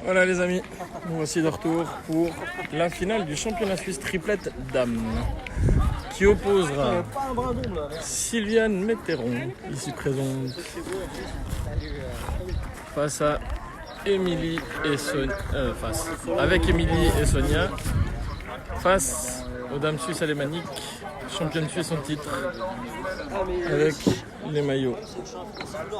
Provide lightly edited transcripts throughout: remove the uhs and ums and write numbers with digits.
Voilà les amis, nous voici de retour pour la finale du championnat suisse triplette dames qui opposera Sylviane Metteron, ici présente, face à Émilie et Sonia, avec Émilie et Sonia, face aux dames suisses alémaniques, championnes suisses en titre, avec les maillots.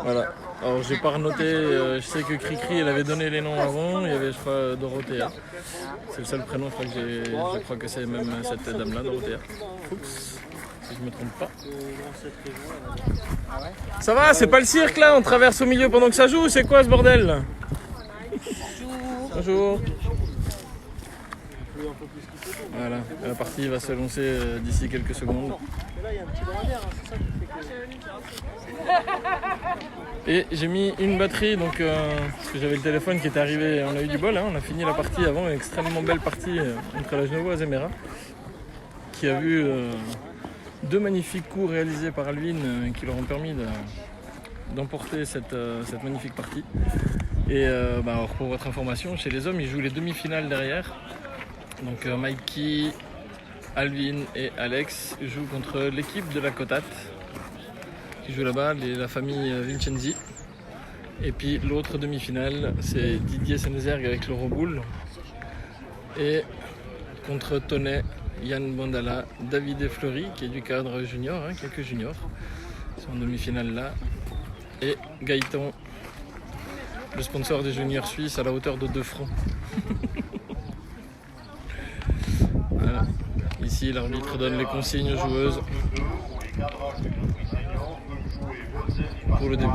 Voilà. Alors j'ai pas renoté, je sais que Cricri elle avait donné les noms avant, il y avait je crois Dorothea. C'est le seul prénom, je crois que c'est même cette dame là, Dorothea. Oups, si je me trompe pas. Ça va, c'est pas le cirque là, on traverse au milieu pendant que ça joue, c'est quoi ce bordel? Bonjour. Voilà, la partie va se lancer d'ici quelques secondes. Et j'ai mis une batterie, donc parce que j'avais le téléphone qui était arrivé, on a eu du bol, hein, on a fini la partie avant, une extrêmement belle partie entre la Genevoise et Mera, qui a vu deux magnifiques coups réalisés par Alvin qui leur ont permis d'emporter cette magnifique partie. Et alors pour votre information, chez les hommes, ils jouent les demi-finales derrière. Donc Mikey, Alvin et Alex jouent contre l'équipe de la Cotate qui joue là-bas, la famille Vincenzi. Et puis l'autre demi-finale, c'est Didier Senezergue avec le Roboul. Et contre Tonnet, Yann Bandala, David Fleury qui est du cadre junior, hein, quelques juniors. Ils sont en demi-finale là. Et Gaëtan, le sponsor des juniors suisses à la hauteur de 2 francs. Voilà. Ici, l'arbitre donne les consignes aux joueuses pour le début.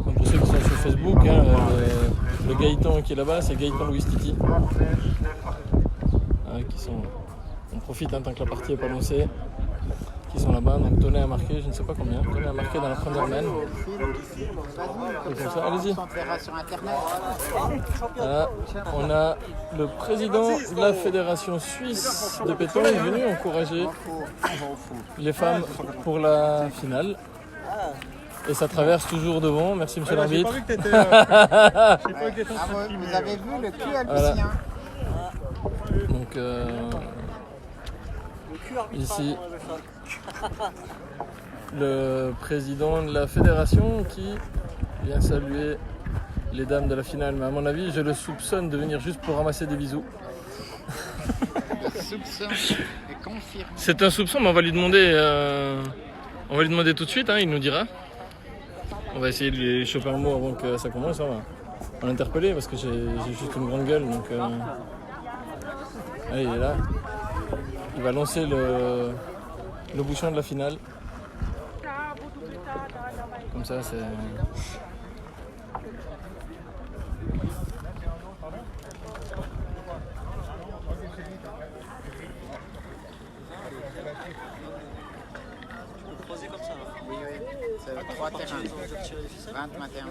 Donc pour ceux qui sont sur Facebook, hein, le Gaëtan qui est là-bas, c'est Gaëtan Louis Titi. On profite tant que la partie n'est pas lancée. Qui sont là-bas, donc Tonnet a marqué, je ne sais pas combien. Tonnet a marqué dans la première main. Allez-y. Voilà. On a le président de la fédération suisse de pétanque venu encourager les femmes pour la finale. Et ça traverse toujours devant. Merci monsieur l'arbitre. Vous avez vu le cul à Lucien. Donc ici le président de la fédération qui vient saluer les dames de la finale, mais à mon avis je le soupçonne de venir juste pour ramasser des bisous. Le soupçon est confirmé. C'est un soupçon, mais on va lui demander tout de suite, hein, il nous dira. On va essayer de lui choper un mot avant que ça commence, on va l'interpeller parce que j'ai juste une grande gueule, donc allez, il est là. Il va lancer le bouchon de la finale. Comme ça, c'est... C'est 3 terrains. 20, 21, 22.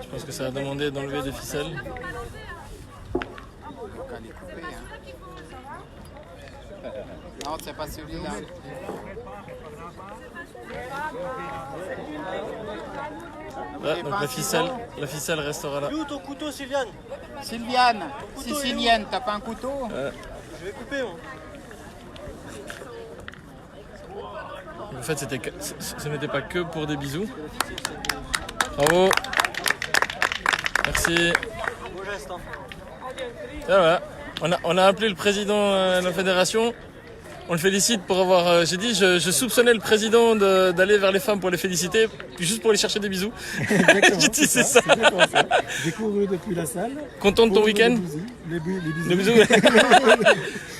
Je pense que ça a demandé d'enlever des ficelles. Non, c'est pas celui-là. Donc la ficelle restera là. Où ton couteau, Sylviane? Sylviane, Sicilienne, t'as pas un couteau? Je vais couper, moi. En fait, ce n'était pas que pour des bisous. Bravo. Merci. Beau geste, hein. Et voilà. On a appelé le président de la fédération. On le félicite pour avoir... j'ai dit, je soupçonnais le président d'aller vers les femmes pour les féliciter, puis juste pour aller chercher des bisous. J'ai dit, c'est ça. J'ai couru depuis la salle. Content de ton week-end? Les bisous. Les bisous.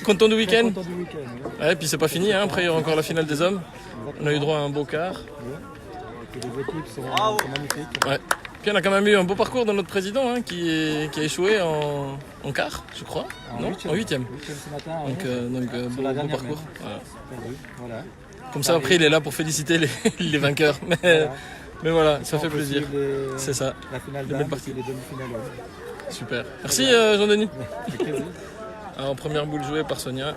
Content du week-end? Content du week-end. Oui. Ouais, puis c'est pas fini, hein. Après il y aura encore la finale des hommes. On a eu droit à un beau quart. Les équipes sont magnifiques. Ouais. Puis on a quand même eu un beau parcours de notre président hein, qui a échoué en quart, je crois. Non, en huitième. Ce matin, Donc beau parcours. Voilà. Comme ça après il est là pour féliciter les vainqueurs. Mais voilà, ça fait plaisir. C'est ça. La finale Les belles parties. les demi-finales. Super. Merci Jean-Denis. Avec plaisir. Alors première boule jouée par Sonia.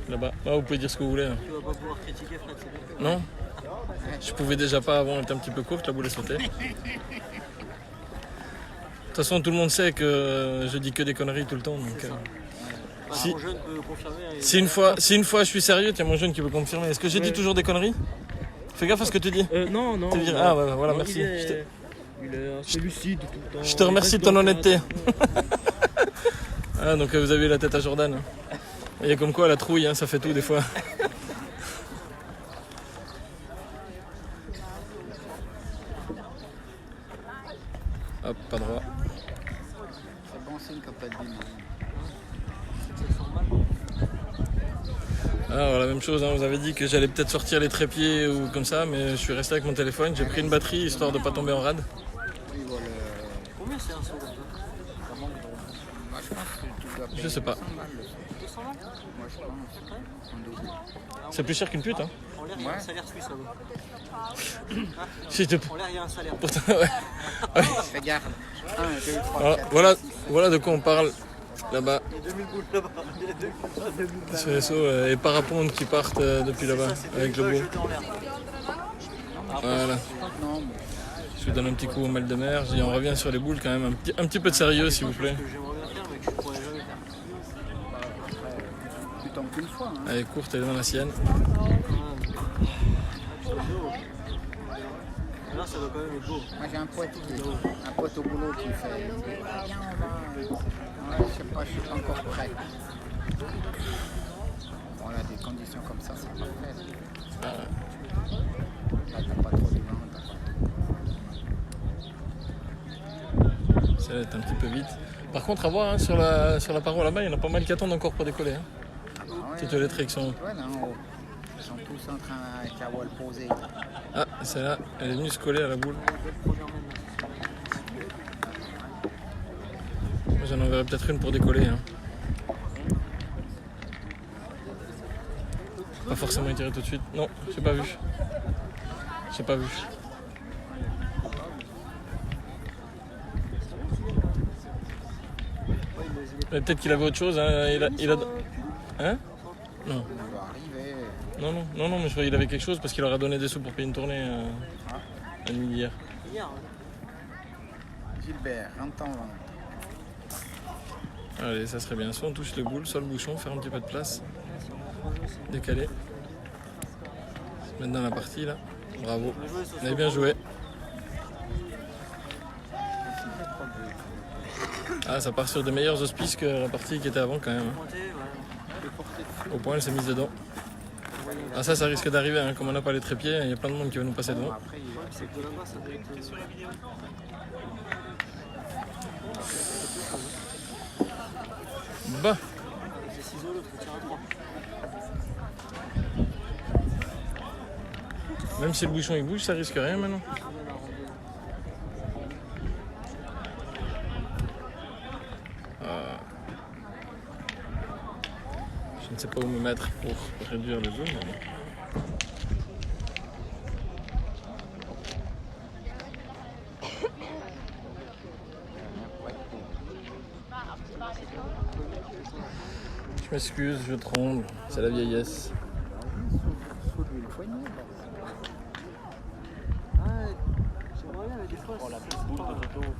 là-bas. Ah, vous pouvez dire ce que vous voulez. Hein. Tu vas pas pouvoir critiquer Fred, c'est bien. Non? Je pouvais déjà pas avant, elle était un petit peu courte, la boule est sautée. De toute façon, tout le monde sait que je dis que des conneries tout le temps. Donc, Bah, si- Mon jeune peut confirmer. Et- si une fois je suis sérieux, tiens mon jeune qui peut confirmer. Est-ce que j'ai dit toujours des conneries? Fais gaffe à ce que tu dis. Non, non. T'es viré. Ah ouais, voilà, Non, merci. Il est assez lucide tout le temps. Je te remercie de ton honnêteté. Ah, donc vous avez eu la tête à Jordan. Hein. Et comme quoi la trouille, hein, ça fait tout des fois. Hop, pas droit. C'est bon signe quand t'as dit non. Ah, voilà, même chose, hein, vous avez dit que j'allais peut-être sortir les trépieds ou comme ça, mais je suis resté avec mon téléphone, j'ai pris une batterie histoire de pas tomber en rade. Oui, voilà. Combien c'est un saut comme ça Moi, je pense que tu dois payer Je sais pas. 200 balles. 200 balles Moi, je pense. En double. C'est plus cher qu'une pute, hein. En l'air, il y a un salaire suisse là-bas. Si je te... En l'air, il y a un salaire. Pourtant, ouais. Regarde. 1, 2, 3, Voilà, 4. voilà de quoi on parle là-bas. Il y a 2000 boules là-bas. Il y a 2000 balles. Sur les sauts et parapontes qui partent depuis là-bas avec le beau. Jeté en l'air. Voilà. Non, mais Je vous donne un petit coup au mal de mer. Je dis, on revient sur les boules quand même. Un petit peu de sérieux s'il vous plaît. Ce que j'aimerais bien faire, mais que je pourrais jamais faire. tu tombes qu'une fois. Hein. Elle est courte, elle est dans la sienne. Là, ça doit quand même être beau. Moi, j'ai un pote au boulot qui fait. Viens, on va. Ouais, je sais pas encore prêt. Bon, là, des conditions comme ça, c'est parfait. Là, t'as pas trop de vent, Ça va être un petit peu vite. Par contre, à voir hein, sur la paroi là-bas, il y en a pas mal qui attendent encore pour décoller. Hein. Petites électriques sont. Ouais, là en haut. Ils sont tous en train avec la voile posée. Ah, celle-là, elle est venue se coller à la boule. Moi, j'en enverrai peut-être une pour décoller. Hein. Pas forcément étiré tout de suite. Non, j'ai pas vu. J'ai pas vu. Peut-être qu'il avait autre chose. Hein. Il a... Hein? Non. Il va arriver. Non, mais je croyais qu'il avait quelque chose parce qu'il leur a donné des sous pour payer une tournée à nuit d'hier. Hier, hein. Gilbert, rentre en vente. Allez, ça serait bien. Soit on touche le boule, soit le bouchon, faire un petit peu de place. Décaler. Se mettre dans la partie là. Bravo. Vous avez bien joué. Ah, ça part sur de meilleurs auspices que la partie qui était avant quand même. Hein. Pointé, ouais. Au point, elle s'est mise dedans. Ah, ça risque d'arriver. Hein. Comme on n'a pas les trépieds, il y a plein de monde qui va nous passer devant. Après, Le problème, c'est que de là-bas, ça doit être sur la vidéo. Bah, C'est ciseaux, l'autre, il tire à 3. même si le bouchon il bouge, ça risque rien maintenant. Je ne sais pas où me mettre pour réduire le zoom. Mais... Je m'excuse, je tremble, c'est la vieillesse. soude-lui le poignet. Ah, j'aimerais bien, mais des fois, c'est pas...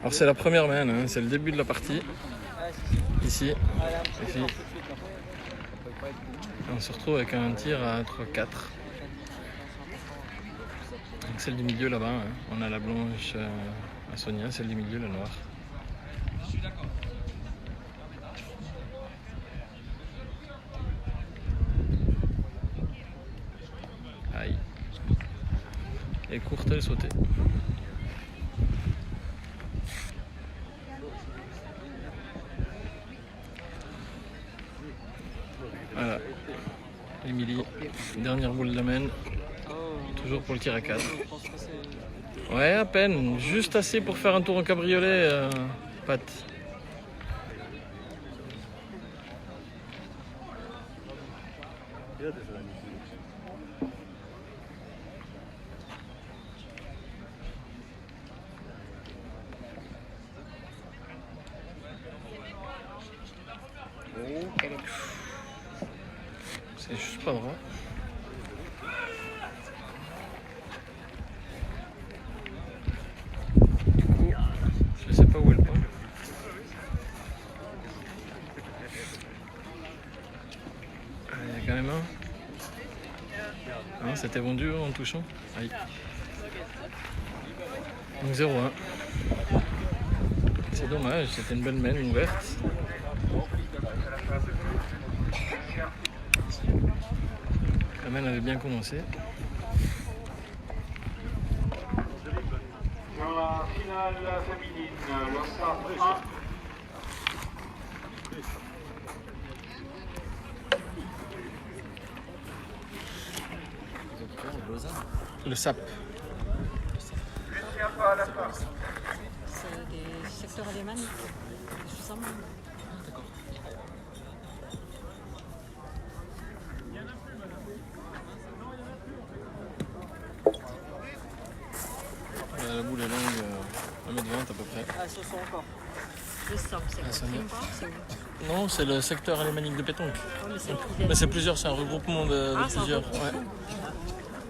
Alors c'est la première main, hein, c'est le début de la partie. Ici, ici. On se retrouve avec un tir à 3-4. Donc celle du milieu là-bas, hein. On a la blanche à Sonia, celle du milieu la noire. Aïe. Elle est courte, elle est sautée. Voilà. Émilie, dernière boule de la main. Toujours pour le tir à 4. Ouais, à peine. Juste assez pour faire un tour en cabriolet, Pat. juste pas droit. Je sais pas où est le point. Il y a quand même un. Ah, c'était vendu en touchant. Aïe. Donc 0-1. C'est dommage, c'était une bonne main ouverte. La main avait bien commencé. Dans la finale féminine, le SAP 1. Le SAP. C'est des secteurs alémaniques. Je suis sans main. La boule est longue, 1m20 à peu près. Ah, ce sont encore. Le SOP, c'est quoi? Sonia. C'est où? Non, c'est le secteur alémanique de pétanque. Oh, mais c'est Mais c'est plusieurs, c'est un regroupement de Ah, c'est un plusieurs. regroupement. Ouais.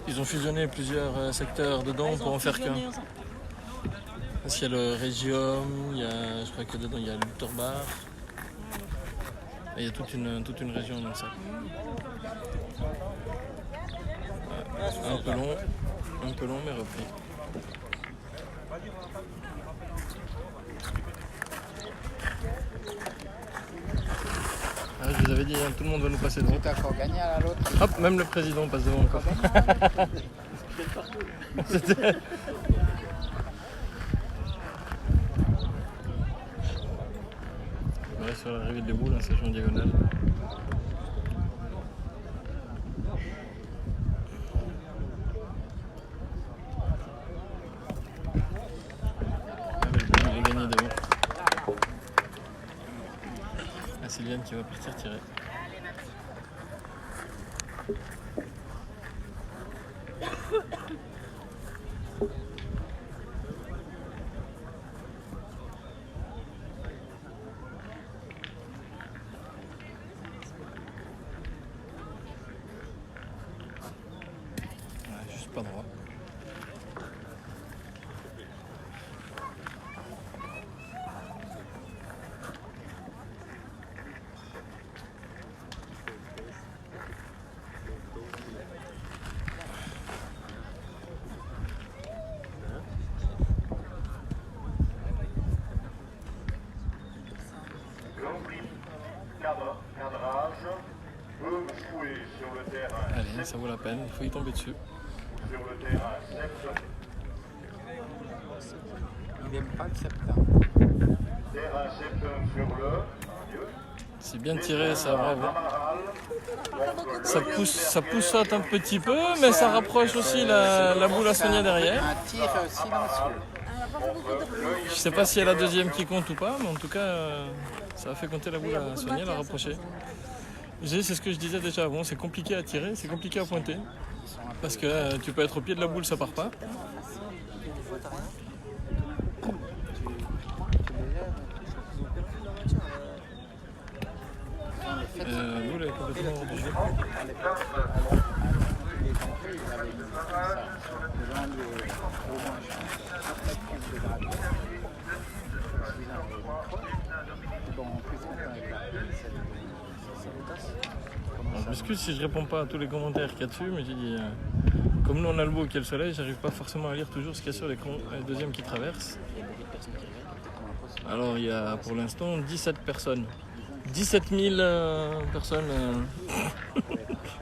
Ils ont fusionné plusieurs secteurs dedans pour en faire qu'un. Parce qu'il y a le Regium, je crois que dedans il y a le Lutterbar. Et il y a toute une région dans ça. Ouais. Un peu long mais repris. Ah, je vous avais dit, hein, tout le monde va nous passer devant. Tu as encore gagné à la loterie. Hop, même le président passe devant encore. C'était... On reste sur l'arrivée des boules, hein, ça joue en diagonale. Ah, mais il est gagné devant. Ah, Sylviane qui va partir tirer. Juste pas droit. Cadrage peut jouer sur le terrain. Allez, ça vaut la peine, il faut y tomber dessus. Sur le terrain 7. Il n'aime pas le septembre. Terrain 7 sur le. C'est bien tiré, ça, bravo. Amaral. Ça poussote un petit peu, mais ça rapproche aussi la boule à Sonia derrière. Un tir silencieux. Je sais pas si elle a la deuxième qui compte ou pas, mais en tout cas, ça a fait compter la boule à Sonia, l'a rapprocher. C'est ce que je disais déjà avant, c'est compliqué à tirer, c'est compliqué à pointer. Parce que tu peux être au pied de la boule, ça part pas. La boule est complètement hors du jeu. Je m'excuse si je réponds pas à tous les commentaires qu'il y a dessus, mais j'ai dit, comme nous on a le beau et qu'il y a le soleil, j'arrive pas forcément à lire toujours ce qu'il y a sur l'écran, les deuxièmes qui traversent. Alors il y a pour l'instant 17 personnes. 17 000 personnes.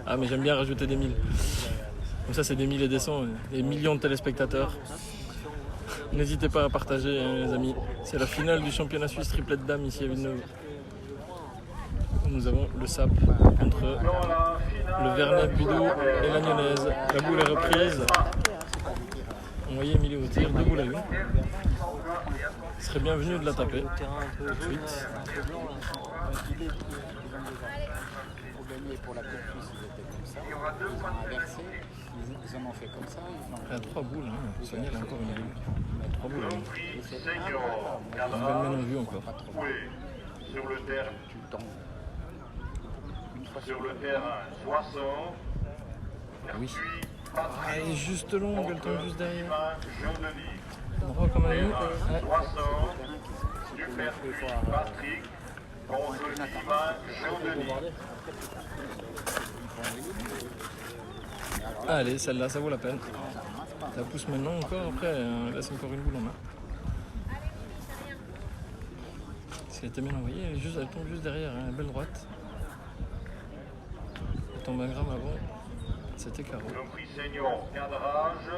Ah mais j'aime bien rajouter des 1000. Comme ça c'est des 1000 et des cents, des millions de téléspectateurs. N'hésitez pas à partager les amis. C'est la finale du championnat suisse triplette dames ici à Villeneuve. Nous avons le SAP contre le Vernet Budou et la Lyonnaise. La boule est reprise. On voyait Emilio au tir, 2 boules à 1. Il serait bienvenu de la taper. Tout de suite. Pour gagner pour la Coupe Suisse, ils étaient comme ça. Ils ont inversé, ils en ont fait comme ça. Il y a 3 boules, hein. Sonia elle a encore une boule. Il y a 3 boules. Hein. Senior. Une belle main en vue encore. Sur le terrain. Tu tombes. Une fois sur le terrain 60. Oui. Puis Ah, elle est juste longue, elle tombe juste derrière. Jean-Denis. Droit comme un loup. Terrain Ouais. 60. Dupertuis Patrick. Contre Sylvain Jean-Denis. Allez, celle-là, ça vaut la peine. Ça pousse maintenant encore, après, elle laisse encore une boule en main. Si elle était bien envoyée, elle tombe juste derrière, hein, belle droite. Elle tombe un gramme avant, c'était carreau. Le prix senior cadrage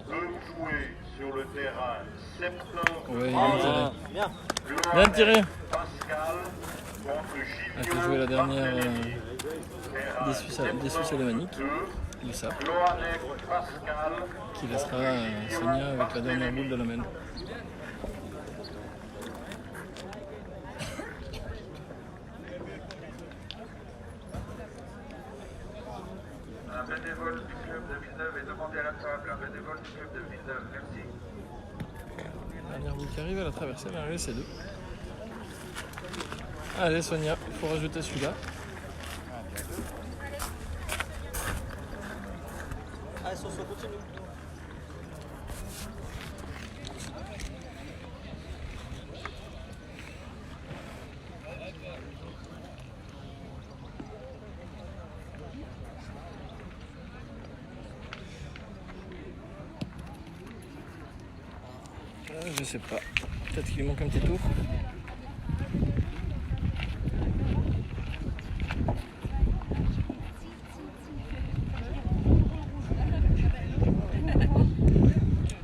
peut jouer sur le terrain 70. Ouais, il a tiré. Bien. Bien tiré. Pascal contre Elle Gilles fait jouer la dernière Terrain des Suisses alémaniques, 72. du SAP, Loanec Pascal. qui laissera Sonia avec la dernière boule de la main. Un bénévole du club de Villeneuve est demandé à la table. Un bénévole du club de Villeneuve, merci. Dernière boule qui arrive, elle a traversé, elle a arrivé ces deux. Allez Sonia, il faut rajouter celui-là. Allez, Soso, continue. Je sais pas, peut-être qu'il lui manque un petit tour.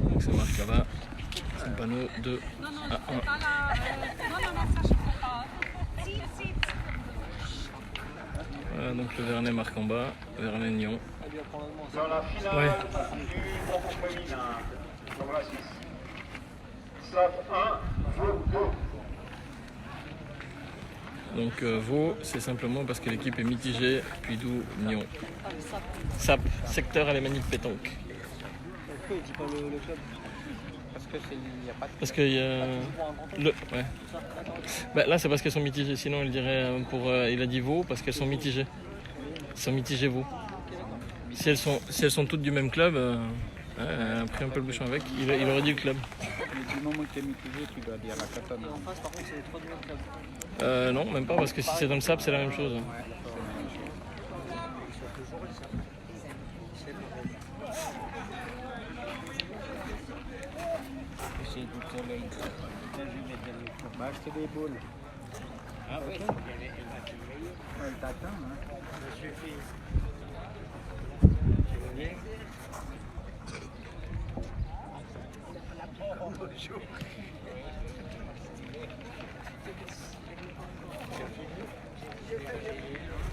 Donc ça marque là-bas, c'est un panneau de à 1. Voilà, donc le Vernet marque en bas, Vernet-Nyon. Dans la finale Ouais. du concours féminin, sur la 6. Stade 1, Vaud 2. Donc Vaud, c'est simplement parce que l'équipe est mitigée, puis d'où Nyon. SAP, secteur alémanique pétanque. Pourquoi il dit pas le club? Parce que il n'y a pas de Parce qu'il y a le. Ouais. Bah, là, c'est parce qu'elles sont mitigées. Sinon, il dirait il a dit Vaud parce qu'elles sont mitigées. Elles sont mitigées Vaud. Si elles sont toutes du même club, elle a pris un peu le bouchon avec. Il aurait dit le club. Mais du moment que tu es mitigé, tu dois dire la catonne. En face, par contre, c'est les trois du même club. Non, même pas parce que si c'est dans le SAP, c'est la même chose. Essayer du soleil. Va acheter des boules. Ah oui, elle t'attend, hein.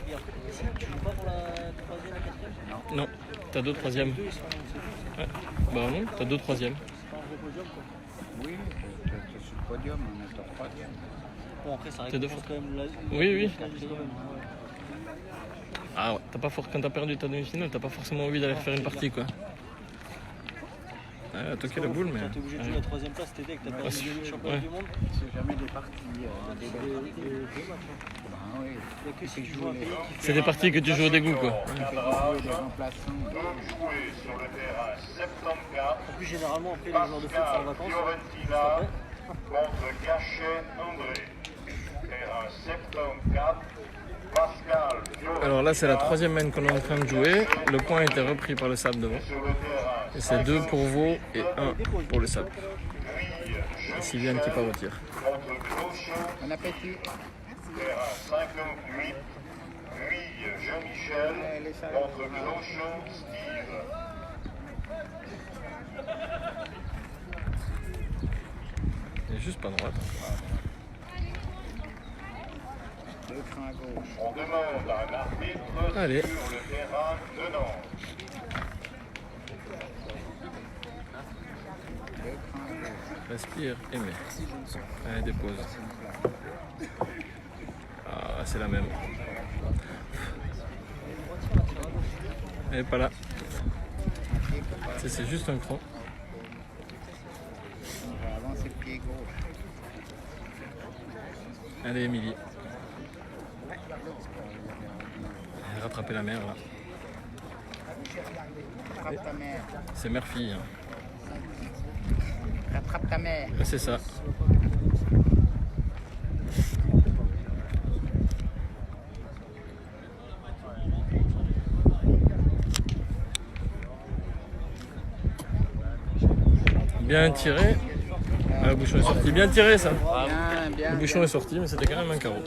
Et après, tu joues pas pour la troisième et quatrième? Non, t'as deux troisièmes. Deux, ils sont. C'est Ouais. Bah non, t'as deux troisièmes. pas un gros podium, quoi. Oui, tu es sur le podium, on est sur 3e. Bon, après, ça T'es deux récompense quand même la. Oui, oui. la finaliste, quand même. Ouais. Ah ouais, quand t'as perdu ta demi-finale, t'as pas forcément envie d'aller faire une partie quoi. Elle a toqué la boule, mais. Quand t'es obligé de jouer la troisième place, t'es dès que t'as perdu le championnat Ouais. du monde. C'est jamais des parties. Des belles parties. Deux matchs. Bah oui. Il n'y a que si tu joues un pays qui fait. C'est des parties que tu joues au dégoût quoi. On fait jouer des remplaçants. Peut jouer sur le terrain 74. En plus, généralement, après, les joueurs de foot sont en Pascal vacances. Fiorentina contre Gachet André. Terrain 74. Pascal Fiorentina. Alors là, c'est la troisième main qu'on est en train de jouer. Le point a été repris par le SAP devant. Sur le terrain Et c'est 2 pour Vaud et 1 pour le SAP. Et Sylviane qui part au tir. contre Clochon. Bon appétit. Terrain 58. Puis Jean-Michel contre Clochon Steve. Elle est juste pas droite. Deux crans à gauche. On demande un arbitre Allez. sur le terrain de Nantes. Deux crans à gauche. Respire, Aimé. Allez, dépose. Ah, c'est la même. Elle est pas là. C'est juste un cran. On va avancer le pied gauche. Allez, Émilie. rattraper la mère là. Rattrape ta mère. C'est mère-fille. Hein. Rattrape ta mère. Ouais, c'est ça. Bien tiré. Ah, le bouchon est sorti. Bien tiré ça. Bien. Le bouchon est sorti, mais c'était quand même un carreau.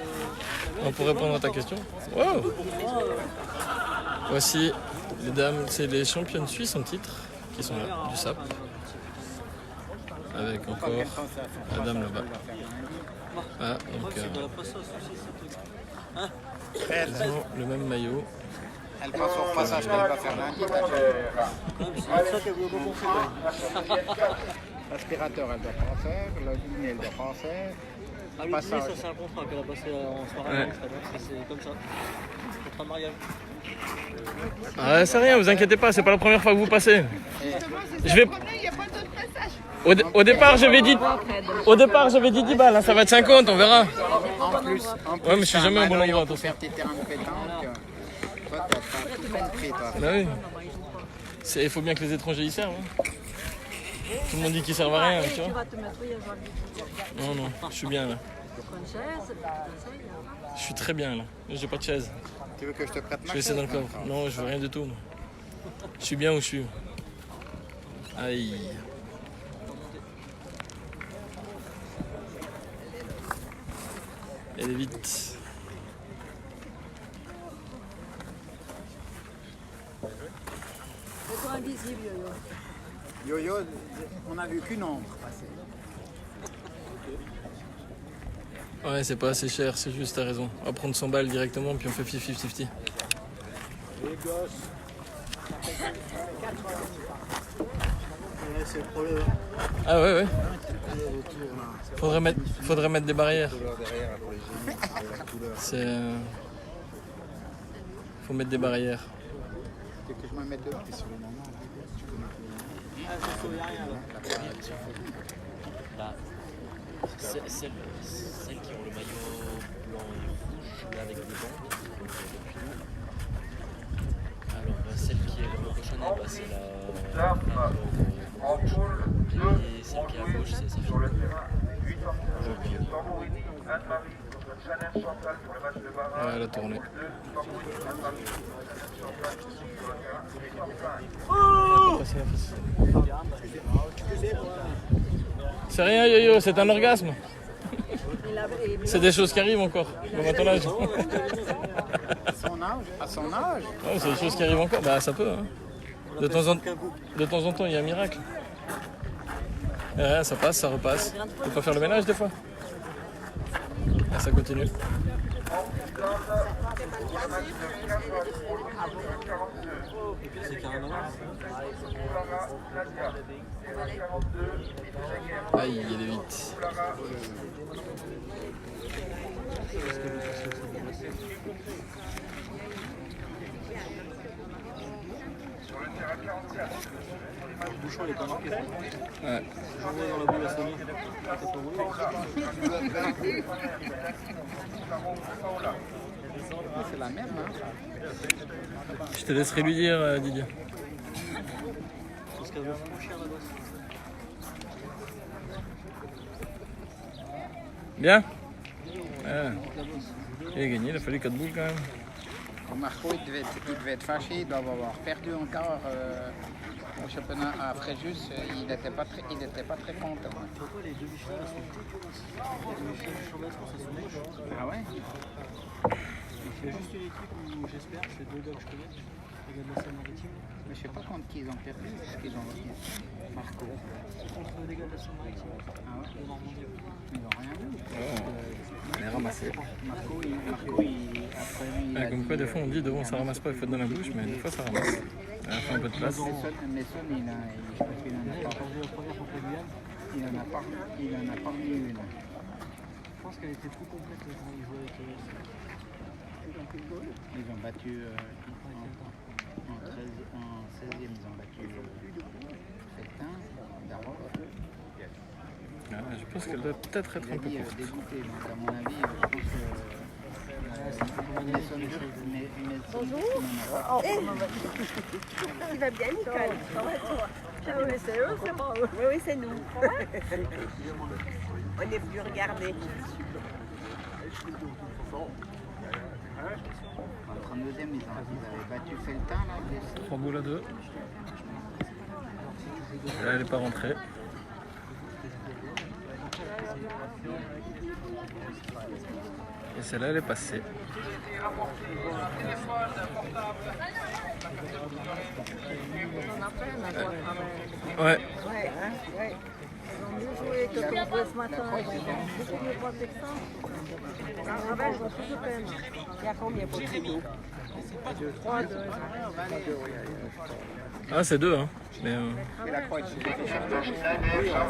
Alors, pour répondre à ta question. Wow. Voici les dames, c'est les championnes suisses en titre qui sont là, du SAP. Avec encore la dame là-bas. Ah, donc, elles ont le même maillot. Elle passe au passage qu'elle va faire lundi. L'aspirateur, elle doit pas en faire. La ligne, elle doit pas en faire. Ah oui, ça c'est un contrat qu'elle a passé en soirée, Ouais. c'est comme ça. Contrat de mariage. Ah, c'est rien, vous inquiétez pas, c'est pas la première fois que vous passez. Je vais. Au départ, j'avais dit 10 balles, hein, ça va être 50, on verra. En plus, Ouais, mais je suis jamais au bon endroit, pour attention. faire tes terrains de pétanque. Toi, t'as tout fait prix, toi. Bah oui. Il faut bien que les étrangers y servent. Hein. Tout le monde dit qu'ils servent à rien, tu Tu vois. vas te mettre où il y a Jean-Luc. Non, je suis bien là. Une chaise, Je suis très bien là. J'ai pas de chaise. Tu veux que je te prête Je ma vais laisser dans le chaise, coffre. Non, je veux rien du tout. Moi. Je suis bien où je suis. Aïe. Elle est vite. c'est toi invisible, yo-yo. Yo-yo, on a vu qu'une ombre passer. Ouais, c'est pas assez cher, c'est juste, t'as raison. On va prendre 100 balles directement, puis on fait 50-50. C'est le problème. Ah ouais. Faudrait mettre des barrières. C'est... Faut mettre des barrières. Tu veux que je me mette devant? Celles qui ont le maillot blanc et rouge, là avec des bandes, alors celle qui est le cochonnet, bah, c'est la rouge, et celle qui est à gauche, c'est sa Sur le terrain, 8 en Tambourini, Anne-Marie contre Chanel Chantal pour le match de barrage. Ouais, elle a tourné. 2, Tambourini, Anne-Marie contre Chanel Chantal sur le terrain, 8 en 5. C'est rien, yo-yo, c'est un orgasme. C'est des choses qui arrivent encore, à ton âge. À son âge? Ouais, c'est des choses qui arrivent encore. Bah, ça peut. Hein. De temps en temps, il y a un miracle. Et rien, ça passe, ça repasse. Faut pas faire le ménage des fois. Et ça continue. c'est carrément. Aïe, il est vite. Le bouchon il est pas marqué. Ouais. J'en ai dans la boule à sonner. T'as pas voulu? C'est la même, hein? Je te laisserai lui dire, Didier. Parce qu'elle va foutre cher la gosse. Bien. Ah. Il a gagné, il a fallu 4 boules quand même. Marco, il devait être fâché, il doit avoir perdu encore au championnat à Fréjus. Il n'était pas très content. Pourquoi les deux bichons là sont dégueulasses? Les bichons du champ d'assaut, ça se mouche. Ah ouais? Il y a juste une équipe où j'espère, c'est deux gars que je connais, les gars de la Seine-Maritime. Mais je sais pas contre qui ils ont perdu, parce qu'ils ont gagné. Marco. Contre des gars de la Seine-Maritime. Ah ouais? De Normandie. Ils n'ont rien vu. On est ramassé. Marco, après lui, Ah, comme quoi, des fois on dit devant ça ramasse pas, il faut être dans la bouche, mais des fois ça ramasse. Elle a fait un peu de place. Messon, je pense qu'il en a Il a pas. perdu la première contre la Guyane. Il en a pas remis une. Je pense qu'elle était plus complète quand il jouait avec Ils ont battu en 16e, ils ont battu Fétin, Darroch. Ah, je pense qu'elle doit peut-être être Il a un peu dit courte. dégoûté, donc à mon avis, je pense que Bonjour. Tu vas bien, Nicole? Comment toi? Ah oui, c'est eux, c'est pas eux. Oui, oui, c'est nous. On est venu regarder. En 32e, ils avaient battu Feltin, là. 3 boules à 2. Là, elle n'est pas rentrée. Et celle-là, elle est passée. Ouais. Ouais, ouais. Ils ont mieux joué que qu'on jouait ce matin. Ils ont beaucoup mieux protection. En ravage, ils ont plus de peine. Il y a combien pour Trio? 3, 2. Ah, c'est 2, hein. Mais,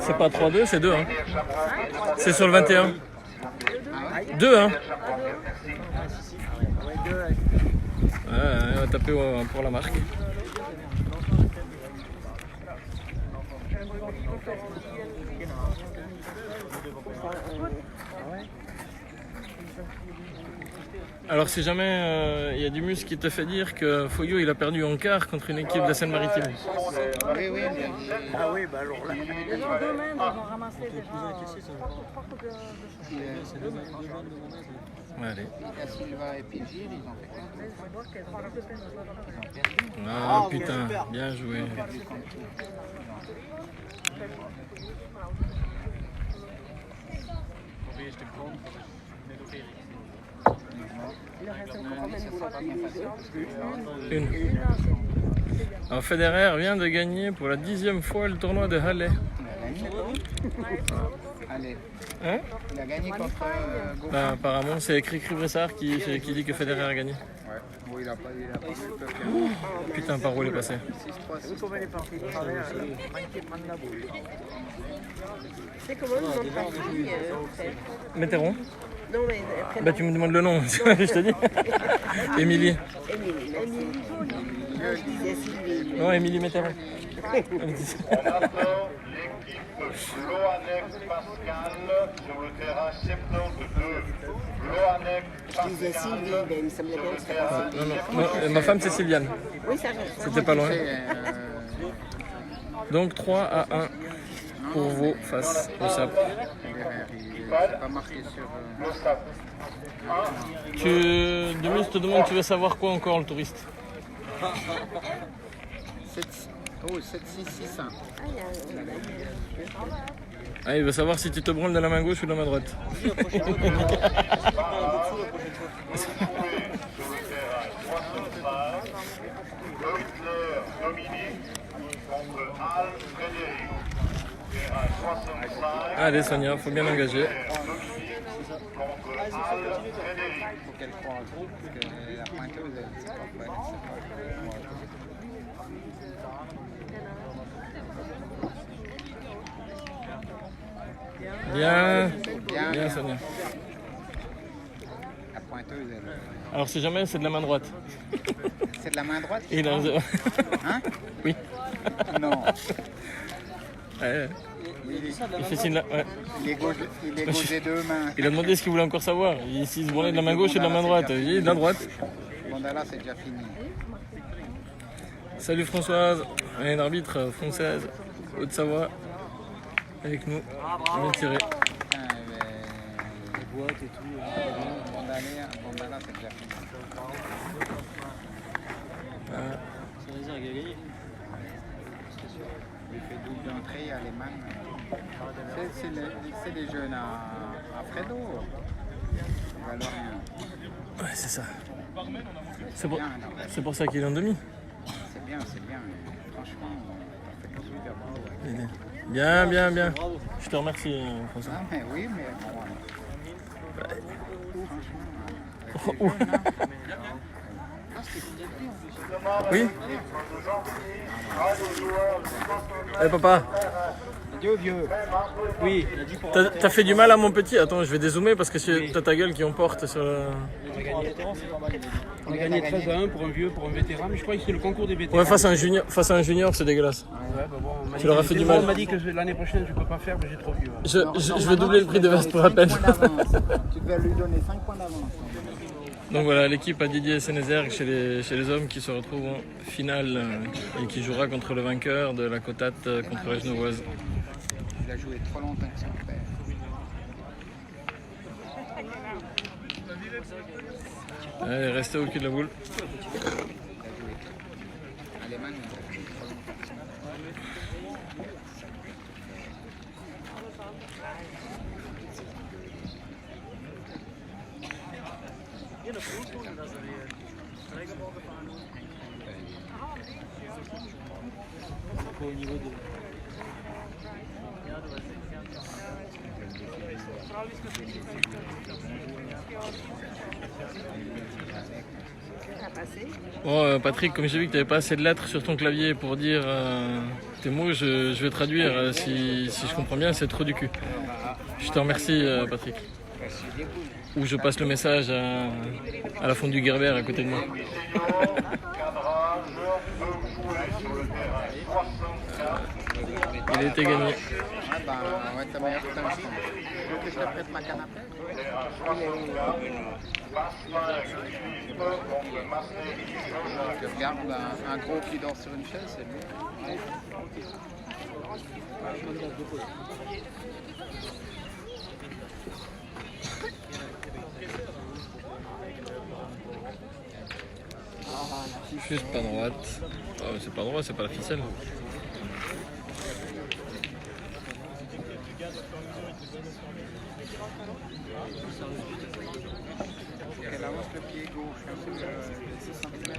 c'est pas 3-2, c'est 2, hein. C'est sur le 21. 2, hein. Ouais, on va taper pour la marque. Alors si jamais il y a du muscle qui te fait dire que Foyot il a perdu en quart contre une équipe de Seine-Maritime. Oui, oui, Ah oui, bah alors là. Les gens d'eux-mêmes, ils ont ramassé déjà 3 coups de Ouais, allez. Da Silva et Pégir, ils ont fait quoi? Ah putain, bien joué. Une. Alors Federer vient de gagner pour la 10e fois le tournoi de Halle. Allez. Hein? Il a gagné contre Goffin. Bah, apparemment c'est Cricri Bressard qui dit que Federer a gagné. Ouais. Bon, il a pas vu le peuple. Putain, par où il est passé? 6-3, 6-3. Comme elle est partie de travers, tranquillement de la boule. C'est comment le nom de ta fille Météron? Non, mais Bah tu me demandes le nom, je te dis. Émilie. Émilie. Émilie Jolie. Je disais Sylvie. Non, Émilie Météron. On attend l'équipe Loanec Pascal sur le terrain 72. Loanec Je disais Sylvie, mais il me semblait bien que c'était pas Sylvie. Non, non, non, ma femme c'est Sylviane. Oui, ça C'était pas loin. C'est, Donc 3-1 pour Vaud face au SAP. Federer, il n'est pas marqué sur... le stade. Demis te demande, tu veux savoir quoi encore le touriste? 7-6-6-1. Ah, il veut savoir si tu te branles de la main gauche ou de la main droite. Sur le terrain 65, Leutler Dominique contre Al Frédéric. Terrain 65. Allez Sonia, faut bien l'engager. Dominique contre Al Frédéric. Il faut qu'elle croie en groupe, parce que la pointeuse, elle ne sait pas faire. Bien, bien Sonia. La pointeuse, elle... Alors si jamais c'est de la main droite. C'est de la main droite? Il a... Hein? Oui. Non. Ouais, Il il fait signe là. Ouais. est gauche des deux mains. Il a demandé ce qu'il voulait encore savoir. S'il se branlait de la main gauche ou de la main droite. J'ai dit de la droite. Mandala, c'est déjà fini. Salut Françoise, une arbitre française, Haute-Savoie, avec nous. Bien tiré. Putain, les boîtes et tout. Mandala, c'est déjà fini. Il fait double d'entrée à Lehmann. C'est les jeunes à Fredo. Ils valent rien. Ouais, c'est ça. C'est bien, non, C'est pour ça qu'il est en demi. c'est bien. Franchement, on fait super beau. Bien, bien, bien. Je te remercie François. Non, mais oui, mais bon. Ouh. Oui. Eh papa, Adieu, vieux. Oui, il a dit pour t'as fait du mal à mon petit. Attends, je vais dézoomer parce que t'as ta gueule qui emporte sur le... On a gagné 13-1 pour un vieux, pour un vétéran, mais je crois que c'est le concours des vétérans. Ouais, face à un junior, c'est dégueulasse. Ouais, bah bon, Tu leur as fait du mal. On m'a dit que l'année prochaine je peux pas faire, mais j'ai trop vieux. Je vais doubler le prix de veste pour rappel. Tu devais lui donner 5 points d'avance. Donc voilà, l'équipe à Didier Sénézergue chez les hommes qui se retrouvent en finale et qui jouera contre le vainqueur de la Cotat contre la Genevoise. Il a joué trop longtemps que son père. Allez, restez au cul de la boule. Allemagne, il a joué trop longtemps. Au niveau de... Bon, Patrick, comme j'ai vu que tu n'avais pas assez de lettres sur ton clavier pour dire tes mots, je vais traduire. Si je comprends bien, c'est trop du cul. Je te remercie, Patrick. Ou je passe le message à la fondue Gerber à côté de moi. Il a été gagné. Ah bah, ouais, t'as meilleur temps. Tu veux que je te prête ma canne après? Je regarde un gros qui dort sur une chaise, c'est mieux. Juste pas droite. Ah, c'est pas droit, c'est pas la ficelle. Elle avance le pied gauche, un peu 6 cm.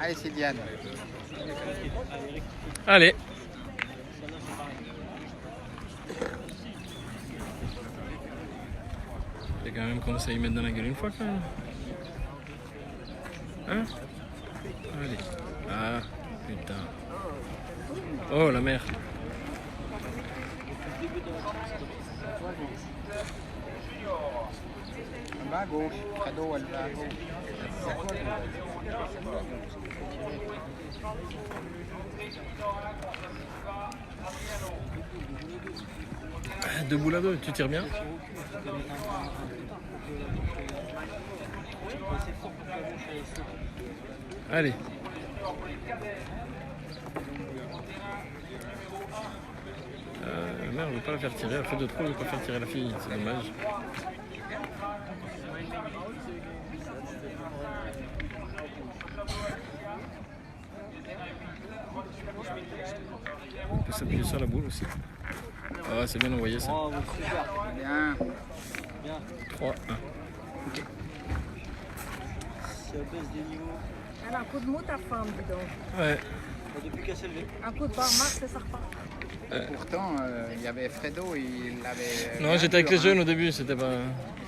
Allez, c'est Diane. Allez. J'ai quand même commencé à y mettre dans la gueule une fois quand même. Hein? Allez. Ah, putain. Oh, la mer. Elle va à gauche. Cadeau, elle va à gauche. Deux boules à deux, tu tires bien? Allez. Merde, on ne veut pas la faire tirer. Elle fait de trop, on ne veut pas faire tirer la fille. C'est dommage. On peut s'appuyer sur la boule aussi. Ah, c'est bien envoyé ça. Bien. 3-1. Elle a un coup de mou, ta femme, dis donc. Ouais. Depuis qu'elle s'est levée. Un coup de barre, c'est ça repart. Pourtant, il y avait Fredo, il l'avait. Non, j'étais avec les jeunes au début, c'était pas.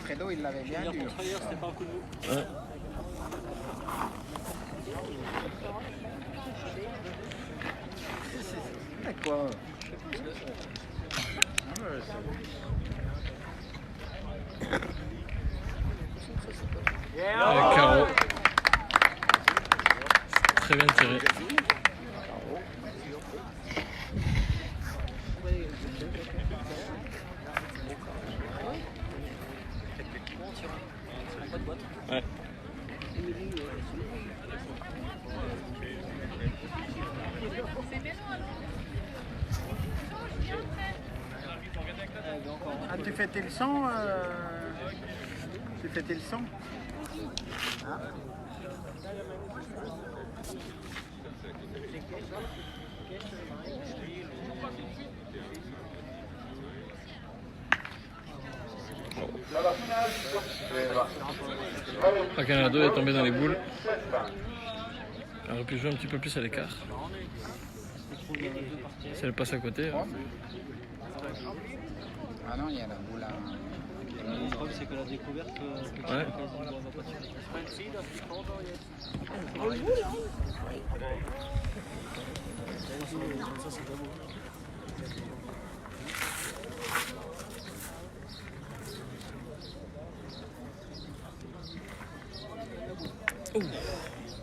Fredo, il l'avait bien dur. C'était pas un coup de mou. Ouais. C'est quoi? Carreau. Très bien tiré. Ouais. Ah, tu fais tes leçons Tu fais tes leçons ah. Canada est tombé dans les boules. Elle aurait pu jouer un petit peu plus à l'écart. Si elle passe à côté. Ah non, il y a la boule à... Le problème, c'est que la découverte, Ouais.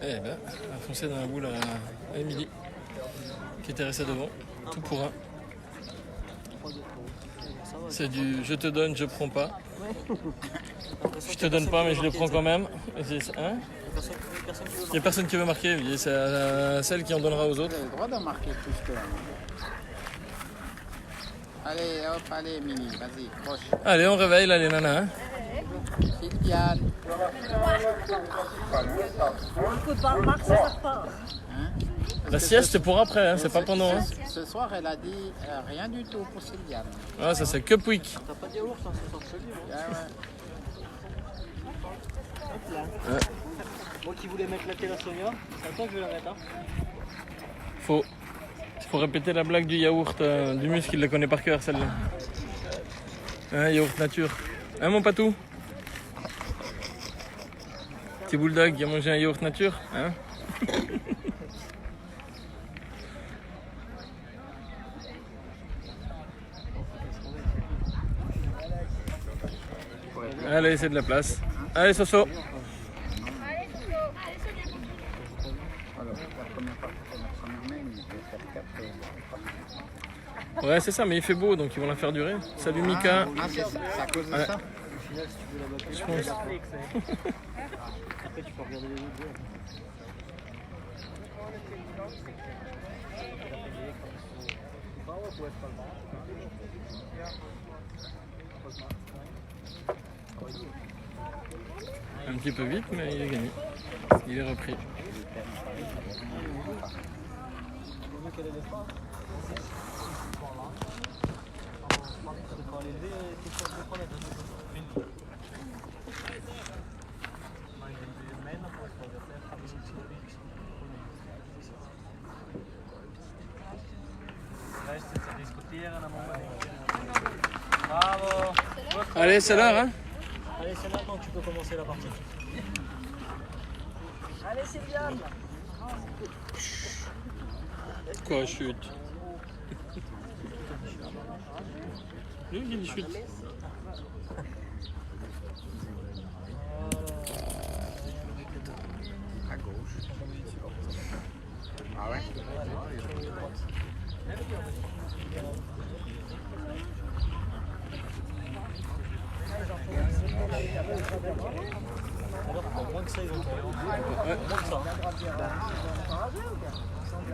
Eh ben, elle a foncé dans la boule à Émilie, qui était restée devant, tout pour un. C'est du je te donne, je prends pas. Je te donne pas, mais je le prends quand même. Hein? Il n'y a personne qui veut marquer, c'est celle qui en donnera aux autres. Vous avez le droit d'en marquer plus que. Allez, hop, allez, Mini, vas-y, croche. Allez, on réveille là les nanas. Hein? Sylviane. Écoute, par Marc, ça repart. Hein? La sieste c'est pour après, hein, c'est pas pendant. Hein? Ce soir, elle a dit rien du tout pour Sylviane. Ah, ça c'est que Pouic. T'as pas de yaourt, hein, c'est sorti celui, Ah ouais. Ouais. Moi qui voulais mettre la télé à Sonia, c'est à toi que je vais la mettre. Hein. Faut répéter la blague du yaourt du muscle, il la connaît par cœur celle-là. Hein, yaourt nature. Hein mon patou? Petit bulldog qui a mangé un yaourt nature, hein? Allez, c'est de la place. Allez, Soso. Ouais, c'est ça, mais il fait beau, donc ils vont la faire durer. Salut Mika. Ah, c'est à cause de Ouais. ça. Au final, si tu veux la battre, Je pense. après tu peux regarder les autres joueurs. Un petit peu vite, mais il est gagné. Il est repris. Bravo. Allez, c'est l'heure, hein? Allez, c'est maintenant que tu peux commencer la partie. Allez, Sylviane. Quoi, chute? Lui, il dit chute. À gauche. Ah ouais? Alors, moins que ça, ils vont tomber. Moins que ça.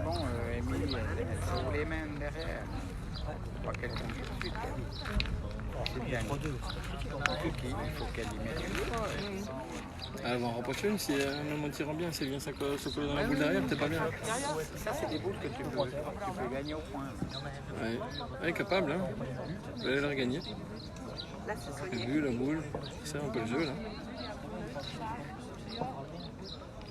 Bon, Émilie, elle joue les mains derrière. Faut pas qu'elle tombe tout de suite. C'est bien. Il faut qu'elle y mette une fois. Elle va en rapprocher une si même en tirant bien, si elle vient se coller dans la boule derrière, t'es pas bien. Ça, c'est des boules que tu peux gagner au point. Ouais, elle est capable, hein. Elle va aller la regagner. Le but, la boule, ça, un peu le jeu là.